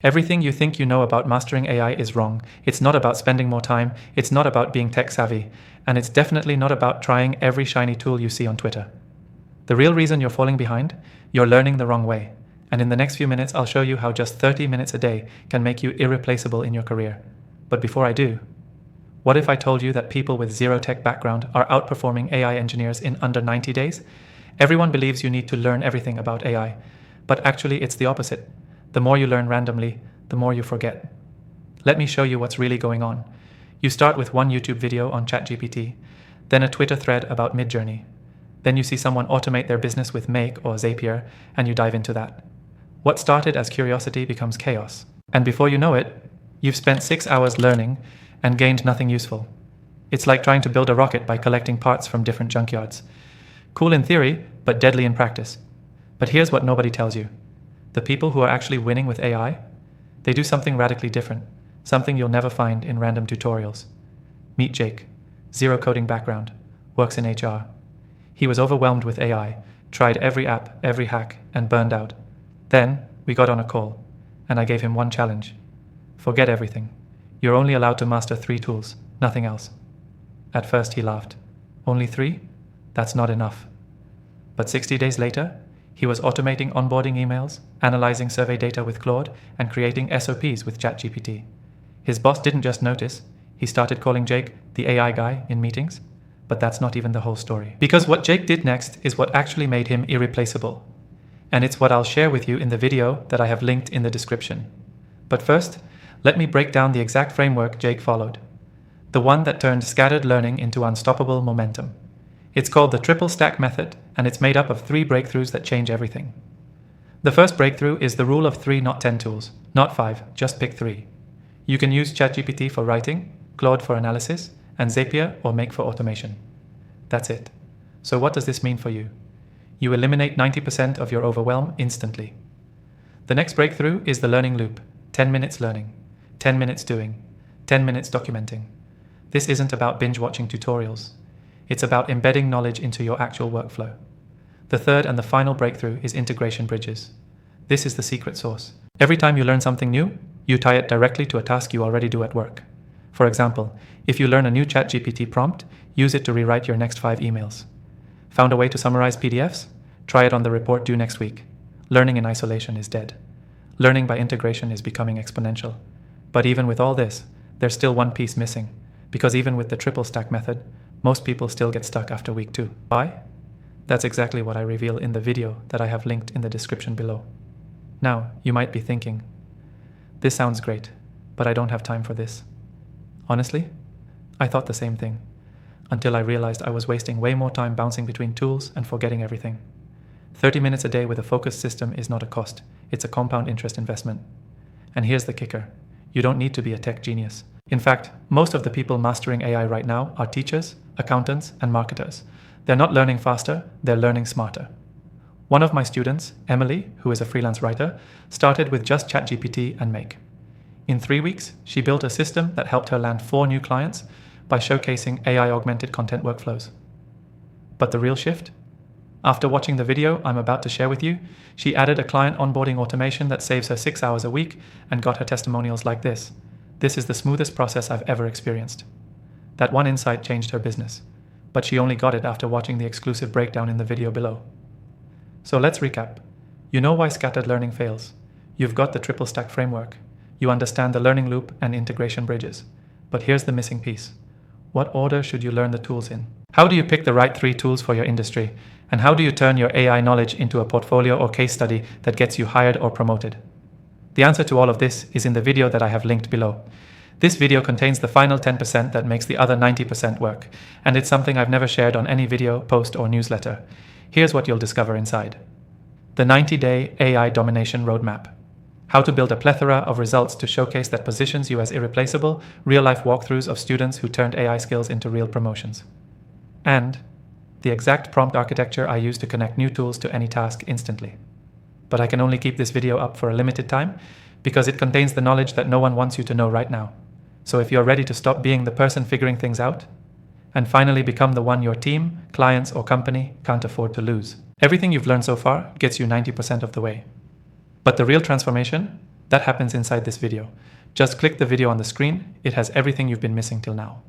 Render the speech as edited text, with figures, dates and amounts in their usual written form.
Everything you think you know about mastering AI is wrong. It's not about spending more time, it's not about being tech savvy, and it's definitely not about trying every shiny tool you see on Twitter. The real reason you're falling behind, you're learning the wrong way. And in the next few minutes, I'll show you how just 30 minutes a day can make you irreplaceable in your career. But before I do, what if I told you that people with zero tech background are outperforming AI engineers in under 90 days? Everyone believes you need to learn everything about AI, but actually it's the opposite. The more you learn randomly, the more you forget. Let me show you what's really going on. You start with one YouTube video on ChatGPT, then a Twitter thread about Midjourney. Then you see someone automate their business with Make or Zapier, and you dive into that. What started as curiosity becomes chaos. And before you know it, you've spent 6 hours learning and gained nothing useful. It's like trying to build a rocket by collecting parts from different junkyards. Cool in theory, but deadly in practice. But here's what nobody tells you. The people who are actually winning with AI, they do something radically different, something you'll never find in random tutorials. Meet Jake, zero coding background, works in HR. He was overwhelmed with AI, tried every app, every hack, and burned out. Then we got on a call, and I gave him one challenge. Forget everything. You're only allowed to master 3 tools, nothing else. At first he laughed. Only 3? That's not enough. But 60 days later, he was automating onboarding emails, analyzing survey data with Claude, and creating SOPs with ChatGPT. His boss didn't just notice, he started calling Jake the AI guy in meetings. But that's not even the whole story. Because what Jake did next is what actually made him irreplaceable. And it's what I'll share with you in the video that I have linked in the description. But first, let me break down the exact framework Jake followed. The one that turned scattered learning into unstoppable momentum. It's called the triple stack method, and it's made up of 3 breakthroughs that change everything. The first breakthrough is the rule of 3, not 10 tools. Not 5, just pick 3. You can use ChatGPT for writing, Claude for analysis, and Zapier or Make for automation. That's it. So what does this mean for you? You eliminate 90% of your overwhelm instantly. The next breakthrough is the learning loop. 10 minutes learning, 10 minutes doing, 10 minutes documenting. This isn't about binge watching tutorials. It's about embedding knowledge into your actual workflow. The third and the final breakthrough is integration bridges. This is the secret sauce. Every time you learn something new, you tie it directly to a task you already do at work. For example, if you learn a new ChatGPT prompt, use it to rewrite your next 5 emails. Found a way to summarize PDFs? Try it on the report due next week. Learning in isolation is dead. Learning by integration is becoming exponential. But even with all this, there's still one piece missing, because even with the triple stack method, most people still get stuck after week 2. Why? That's exactly what I reveal in the video that I have linked in the description below. Now, you might be thinking, this sounds great, but I don't have time for this. Honestly, I thought the same thing, until I realized I was wasting way more time bouncing between tools and forgetting everything. 30 minutes a day with a focused system is not a cost, it's a compound interest investment. And here's the kicker, you don't need to be a tech genius. In fact, most of the people mastering AI right now are teachers, accountants, and marketers. They're not learning faster, they're learning smarter. One of my students, Emily, who is a freelance writer, started with just ChatGPT and Make. In 3 weeks, she built a system that helped her land 4 new clients by showcasing AI-augmented content workflows. But the real shift? After watching the video I'm about to share with you, she added a client onboarding automation that saves her 6 hours a week and got her testimonials like this. This is the smoothest process I've ever experienced. That one insight changed her business, but she only got it after watching the exclusive breakdown in the video below. So let's recap. You know why scattered learning fails. You've got the triple stack framework. You understand the learning loop and integration bridges. But here's the missing piece. What order should you learn the tools in? How do you pick the right 3 tools for your industry? And how do you turn your AI knowledge into a portfolio or case study that gets you hired or promoted? The answer to all of this is in the video that I have linked below. This video contains the final 10% that makes the other 90% work, and it's something I've never shared on any video, post, or newsletter. Here's what you'll discover inside. The 90-day AI domination roadmap. How to build a plethora of results to showcase that positions you as irreplaceable, real-life walkthroughs of students who turned AI skills into real promotions. And the exact prompt architecture I use to connect new tools to any task instantly. But I can only keep this video up for a limited time because it contains the knowledge that no one wants you to know right now. So if you're ready to stop being the person figuring things out and finally become the one your team, clients, or company can't afford to lose. Everything you've learned so far gets you 90% of the way. But the real transformation, That happens inside this video. Just click the video on the screen. It has everything you've been missing till now.